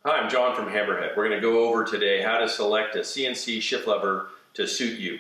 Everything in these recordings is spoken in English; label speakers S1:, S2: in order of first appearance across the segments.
S1: Hi, I'm John from Hammerhead. We're going to go over today how to select a CNC shift lever to suit you.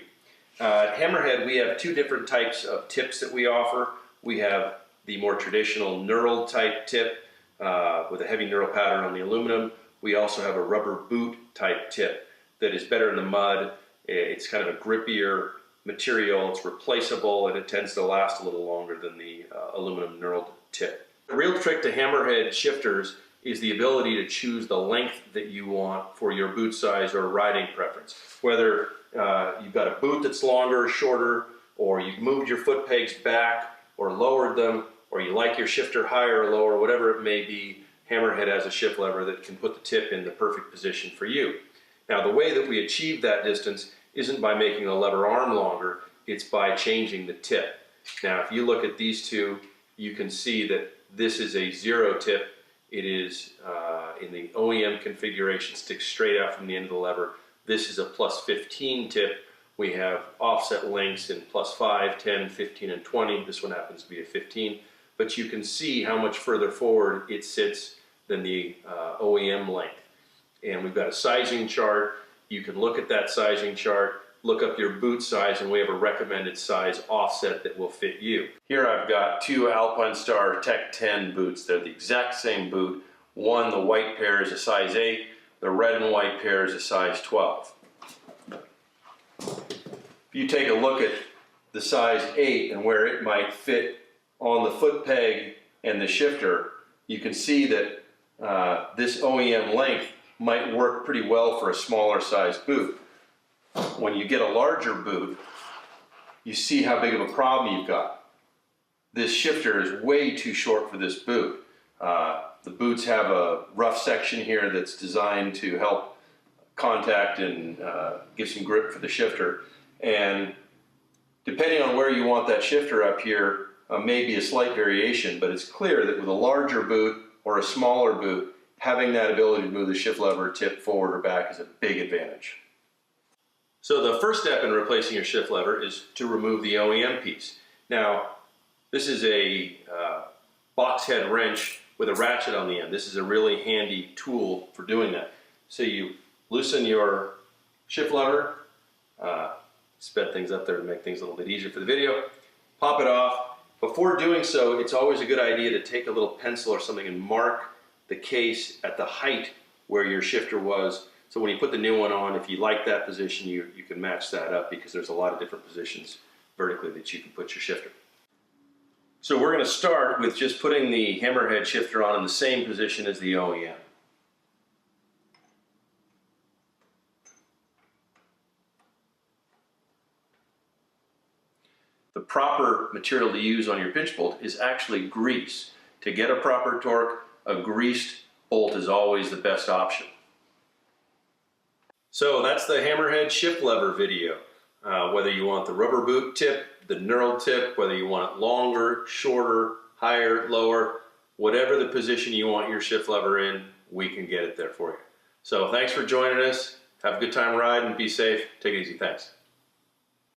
S1: At Hammerhead, we have two different types of tips that we offer. We have the more traditional knurled type tip with a heavy knurl pattern on the aluminum. We also have a rubber boot type tip that is better in the mud. It's kind of a grippier material, it's replaceable, and it tends to last a little longer than the aluminum knurled tip. The real trick to Hammerhead shifters is the ability to choose the length that you want for your boot size or riding preference. Whether you've got a boot that's longer or shorter, or you've moved your foot pegs back or lowered them, or you like your shifter higher or lower, whatever it may be, Hammerhead has a shift lever that can put the tip in the perfect position for you. Now, the way that we achieve that distance isn't by making the lever arm longer, it's by changing the tip. Now, if you look at these two, you can see that this is a 0 tip. It is in the OEM configuration, sticks straight out from the end of the lever. This is a +15 tip. We have offset lengths in +5, 10, 15, and 20. This one happens to be a 15. But you can see how much further forward it sits than the OEM length. And we've got a sizing chart. You can look at that sizing chart, look up your boot size, and we have a recommended size offset that will fit you. Here I've got two Alpinestar Tech 10 boots. They're the exact same boot. One, the white pair is a size 8. The red and white pair is a size 12. If you take a look at the size 8 and where it might fit on the foot peg and the shifter, you can see that this OEM length might work pretty well for a smaller size boot. When you get a larger boot, you see how big of a problem you've got. This shifter is way too short for this boot. The boots have a rough section here that's designed to help contact and give some grip for the shifter. And depending on where you want that shifter up here, may be a slight variation, but it's clear that with a larger boot or a smaller boot, having that ability to move the shift lever tip forward or back is a big advantage. So the first step in replacing your shift lever is to remove the OEM piece. Now, this is a box head wrench with a ratchet on the end. This is a really handy tool for doing that. So you loosen your shift lever, sped things up there to make things a little bit easier for the video, pop it off. Before doing so, it's always a good idea to take a little pencil or something and mark the case at the height where your shifter was. So when you put the new one on, if you like that position, you can match that up, because there's a lot of different positions vertically that you can put your shifter. So we're going to start with just putting the Hammerhead shifter on in the same position as the OEM. The proper material to use on your pinch bolt is actually grease. To get a proper torque, a greased bolt is always the best option. So that's the Hammerhead shift lever video. Whether you want the rubber boot tip, the knurled tip, whether you want it longer, shorter, higher, lower, whatever the position you want your shift lever in, we can get it there for you. So thanks for joining us. Have a good time riding. Be safe. Take it easy. Thanks.